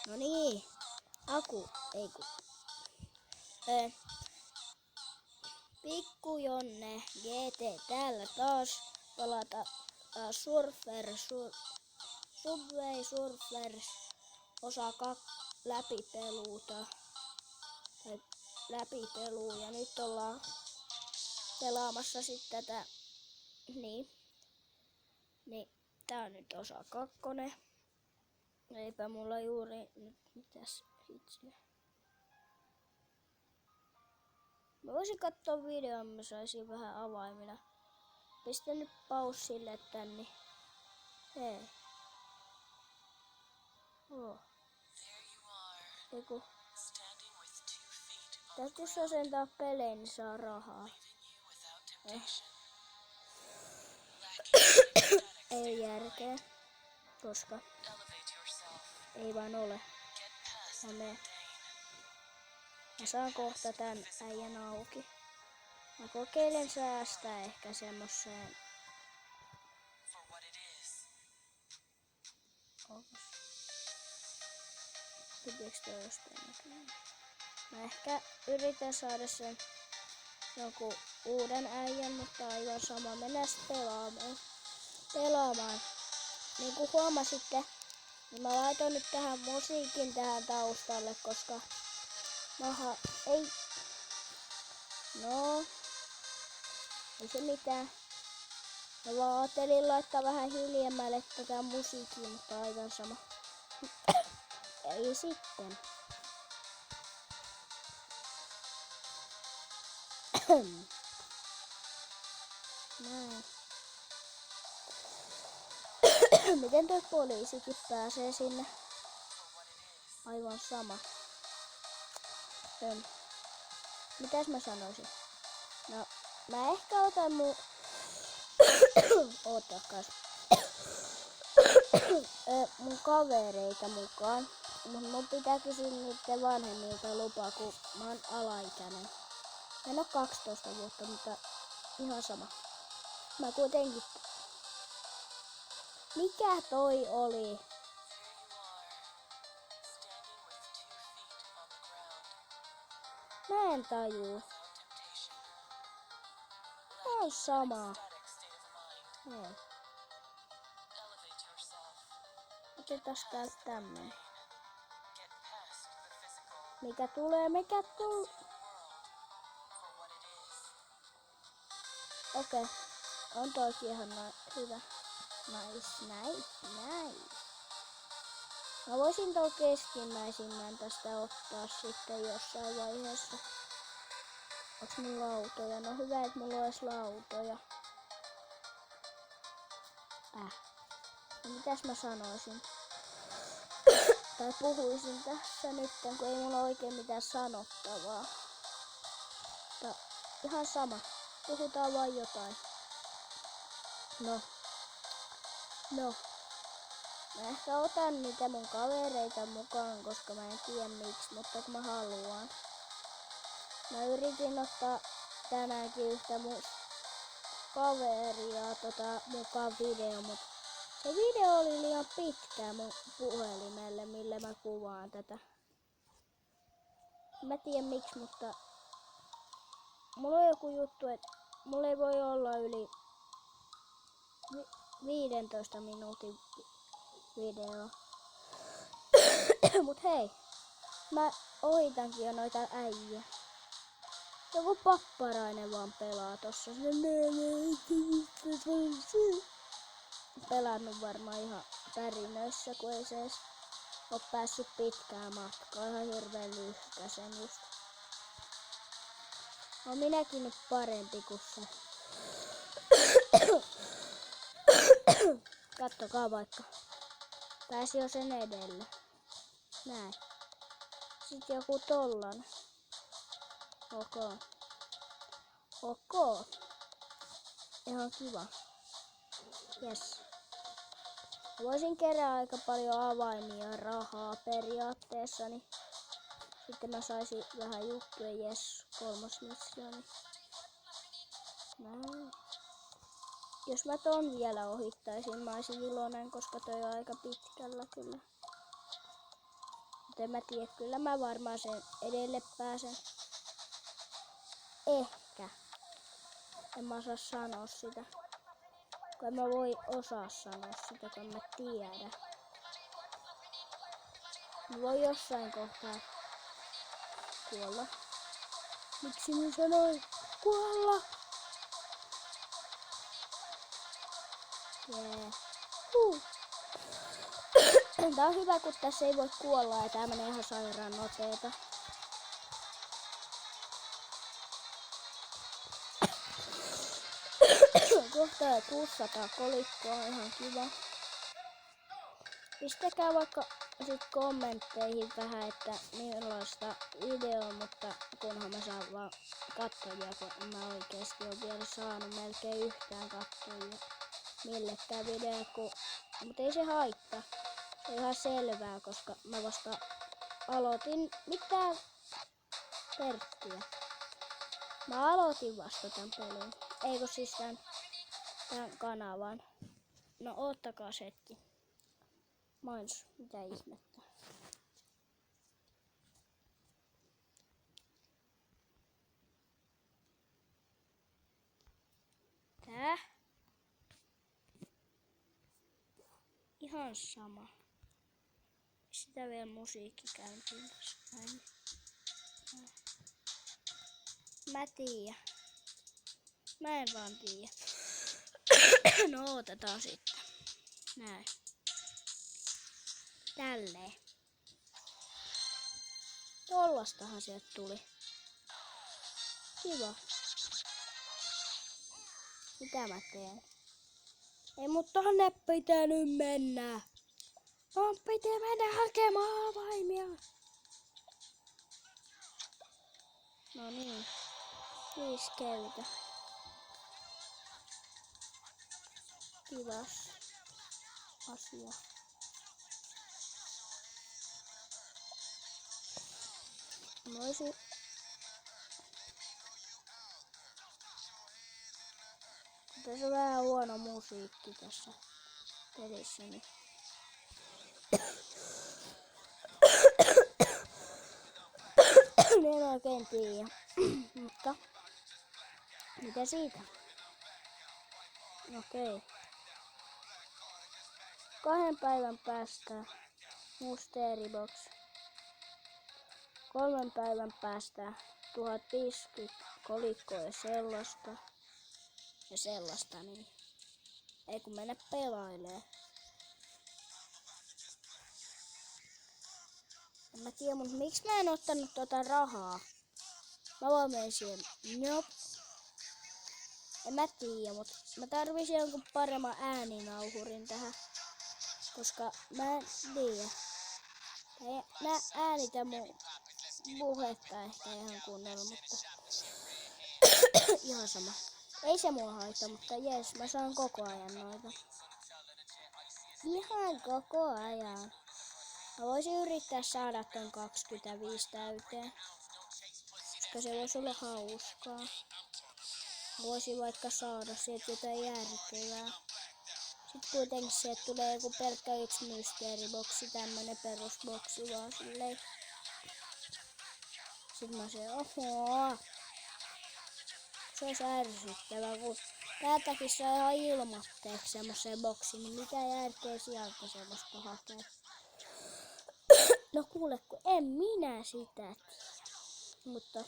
No niin. Aku. Ei ku. Pikku Jonne GT täällä taas. Palata Subway Surfers osa 2 läpipeluuta. Tai läpipeluu. Ja nyt ollaan pelaamassa sitten tätä. Niin. Tää on nyt osa 2. Eipä mulla juuri nyt mitäs hitsiä. Mä voisin katsoa videon, mä saisin vähän avaimilla. Pistän nyt paussille tänne. Hei. Eiku. Täytyis asentaa peleihin, niin saa rahaa. Ei järkeä. Koska ei vaan ole. Mä saan kohta tän äijän auki. Mä kokeilen säästää ehkä semmoseen. Pitikö toi jostain näkyy? Mä ehkä yritän saada sen jonkun uuden äijän, mutta aivan sama. Mennään pelaamaan. Niin kuin huomasitte, niin mä laitoin nyt tähän musiikin tähän taustalle, koska ei. No, ei se mitään. Mä vaan ajattelin laittaa vähän hiljemmälle tätä musiikkia, mutta aivan sama. Ei sitten. Näin. Miten toi poliisikin pääsee sinne? Aivan sama. Mitäs mä sanoisin? No, mä ehkä otan mun kavereita mukaan. Mun pitää kysyä niiden vanhemmilta lupaa, kun mä oon alaikäinen. Mä en oo 12 vuotta, mutta ihan sama. Mä kuitenkin. Mikä toi oli? Mä en tajuu. On sama. Hei. Otetas täältä tämmönen. Mikä tulee? Okei. On toikin ihan hyvä. Nice. Mä voisin tuon keskimmäisimmän tästä ottaa sitten jossain vaiheessa. Onks mulla lautoja? No hyvä, että mulla ois lautoja. No mitäs mä sanoisin? Tai puhuisin tässä nyt, kun ei mulla oikein mitään sanottavaa. Mutta ihan sama. Puhutaan vaan jotain. No. Mä ehkä otan niitä mun kavereita mukaan, koska mä en tiedä miksi, mutta kun mä haluan. Mä yritin ottaa tänäänkin yhtä mun kaveria mukaan video, mutta se video oli liian pitkä mun puhelimelle, millä mä kuvaan tätä. Mä tiedän miksi, mutta mulla on joku juttu, että mulla ei voi olla yli 15 minuutin video. Mut hei, mä ohitankin jo noita äijä. Joku papparainen vaan pelaa tossa. Pelannut varmaan ihan pärinöissä, kun ei se edes oo päässyt pitkään matkaan. Ihan hirveen lyhkäsen just. On minäkin nyt parempi kuin se. Kattokaa vaikka. Pääsi jo sen edelle. Näin. Sitten joku tollanen. Ok. Ihan kiva. Jes. Voisin kerää aika paljon avaimia ja rahaa periaatteessa, niin sitten mä saisin vähän juttuja. Jes, 3. missioni. Näin. Jos mä ton vielä ohittaisin, mä olisin iloinen, koska toi on aika pitkällä kyllä. Mutta en mä tiedä, kyllä mä varmaan sen edelle pääsen. Ehkä. En mä osaa sanoa sitä. Kun en mä voi osaa sanoa sitä, kun mä tiedä. Mä voin jossain kohtaa kuolla. Miksi mä sanoin kuolla? Jee. Tää on hyvä, kun tässä ei voi kuolla ja tää menee ihan sairaan nopeeta. Kohta 600 kolikkoa on ihan kiva. Pistäkää vaikka sit kommentteihin vähän, että millaista videoa, mutta kunhan mä saan vaan katsojia, kun mä oikeesti oon vielä saanut melkein yhtään katsojia millekään videoon, mutta ei se haittaa. Se on ihan selvää, koska mä vasta aloitin mitään Perttiä. Mä aloitin vasta tän pelin. Eikö siis tän kanavan. No oottakaa hetki. Moins, mitä ihmettä. Tää? Ihan sama. Sitä vielä musiikki käyntiin tässä näin. Mä tiedän. Mä en vaan tiedä. No otetaan sitten. Näin. Tälleen. Tollastahan sieltä tuli. Kiva. Mitä mä teen? Ei mut tonne pitänyt mennä. On pitää mennä hakemaan avaimia. No niin. 5 käytä. Kivas asia. Voisin tässä on vähän huono musiikki tässä pelissä, niin en oikein tiedä. Mutta mitä siitä? Okei. 2 päivän päästä Mysterybox. 3 päivän päästä 1050 kolikkoa ja sellaista, niin ei kun mennä pelailee. En mä tiedä, mutta miksi mä en ottanut rahaa? Mä voin mennä siihen. Nope. En mä tiedä, mutta mä tarvisin jonkun paremman ääninauhurin tähän. Koska mä en tiedä. Mä äänitän mun puhetta ehkä ihan kunnolla, mutta ihan sama. Ei se mua haita, mutta jes, mä saan koko ajan noita. Ihan koko ajan. Mä voisin yrittää saada ton 25 täyteen. Koska se voisi olla hauskaa. Mä voisin vaikka saada sieltä jotain järkevää. Sitten kuitenkin sieltä tulee joku pelkkä 1 mysteeriboksi, tämmönen perusboksi vaan silleen. Sitten mä sanoin, oho. Se olisi ärsyttävää, kun täältäkin saa ihan ilmatteeksi semmoiseen boksiin, niin mitä järkeä sieltä semmoista hakee. No kuule, kun en minä sitä tiedä. Mutta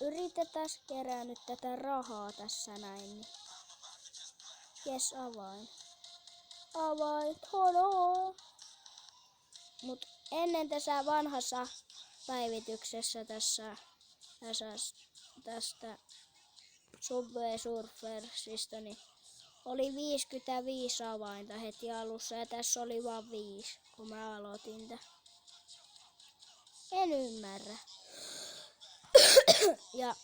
yritetään kerää nyt tätä rahaa tässä näin. Niin. Jes, avain. Avain, hodo! Mut ennen tässä vanhassa päivityksessä tästä Subway Surfersista, niin oli 55 avainta heti alussa ja tässä oli vain 5, kun mä aloitin tän. En ymmärrä. Ja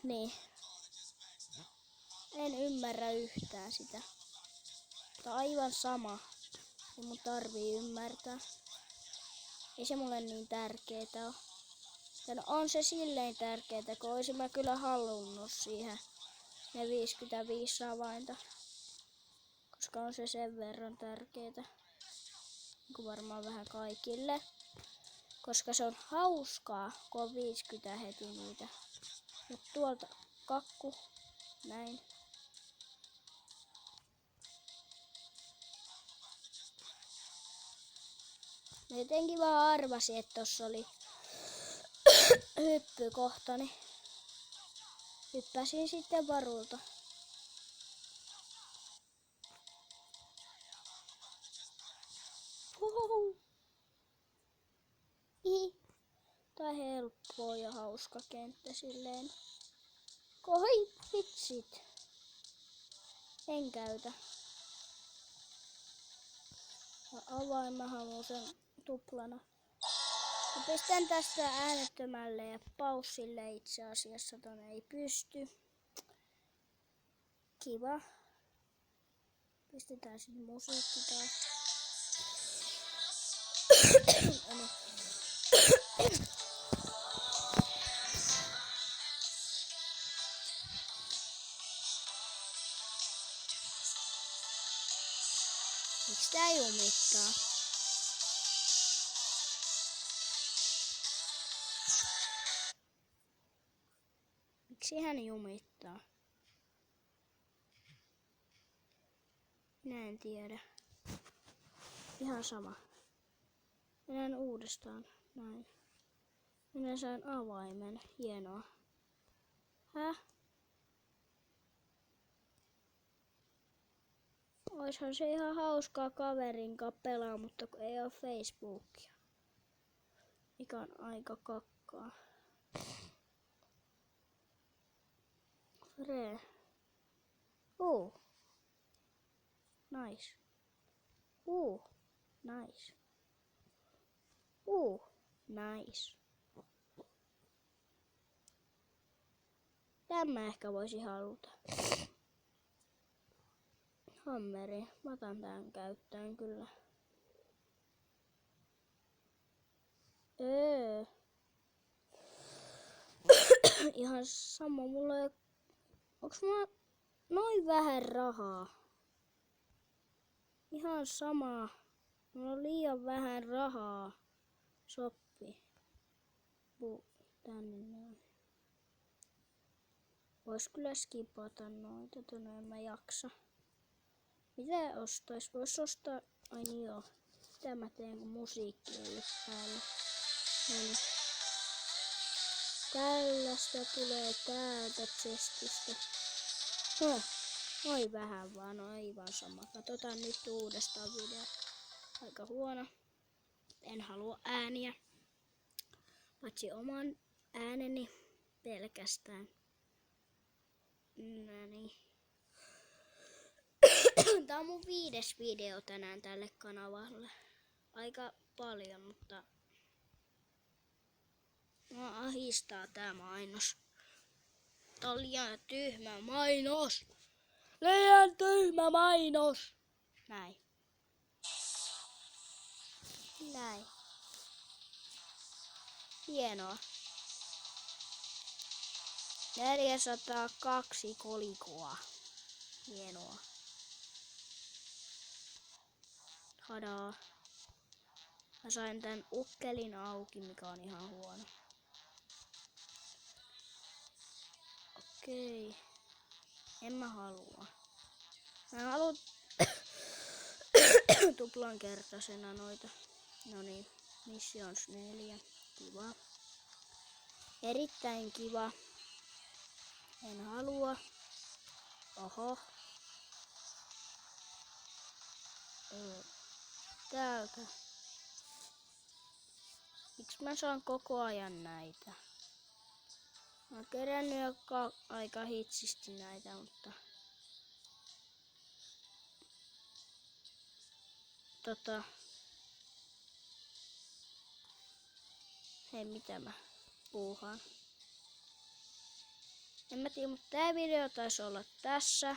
niin. En ymmärrä yhtään sitä. Mutta aivan sama. Ei mun tarvii ymmärtää. Ei se mulle niin tärkeetä oo. Ja no on se silleen tärkeetä, kun oisin mä kyllä halunnut siihen ne 55 avainta. Koska on se sen verran tärkeetä. Niin varmaan vähän kaikille. Koska se on hauskaa, kun on 50 heti niitä. Mut tuolta kakku. Näin. Mä jotenkin vaan arvasin, että tossa oli hyppykohta, niin hyppäsin sitten varulta. Tää helppoa ja hauska kenttä silleen. Koi vitsit. En käytä. Ja avain mä haluan sen tuplana. Mä pistän tästä äänettömälle ja paussille itse asiassa, ton ei pysty. Kiva. Pistetään sinne musiikki taas. Miks tää jumittaa? Miksi hän jumittaa? Minä en tiedä. Ihan sama. Mennään uudestaan. Näin. Minä sain avaimen. Hienoa. Häh? Oishan se ihan hauskaa kaverin kanssa pelaa, mutta kun ei ole Facebookia. Mikä on aika kakkaa. Re. Nice. Nice. Nice. Tämä ehkä voisi haluta. Hammeri. Mä otan tän käyttöön kyllä. Ihan sama, mulla ei... Onks mulla noin vähän rahaa? Ihan sama. Mulla on liian vähän rahaa. Soppi. Tänne noin. Vois kyllä skipata noita, tonne en mä jaksa. Mitä ostais? Vois ostaa... Ai niin joo. Mitä mä teen, kun musiikki ei ole päällä? Niin. Tällaista tulee täältä chestistä. Oi vähän vaan, aivan sama. Katsotaan nyt uudestaan video. Aika huono. En halua ääniä. Paitsi oman ääneni pelkästään. Näin. Tää on mun 5. video tänään tälle kanavalle. Aika paljon, mutta mua ahistaa tää mainos. Tää on liian tyhmä mainos. Liian tyhmä mainos. Näin. Näin. Hienoa. 402 kolikoa. Hienoa. Hadaa. Mä sain tän ukkelin auki, mikä on ihan huono. Okei. En mä halua. Mä haluan tuplan kertaisena noita. Noniin. Missions 4. Kiva. Erittäin kiva. En halua. Oho. Täältä. Miksi mä saan koko ajan näitä? Mä oon kerännyt jo aika hitsisti näitä, mutta... Hei, mitä mä puuhaan? En mä tiedä, mutta tää video taisi olla tässä.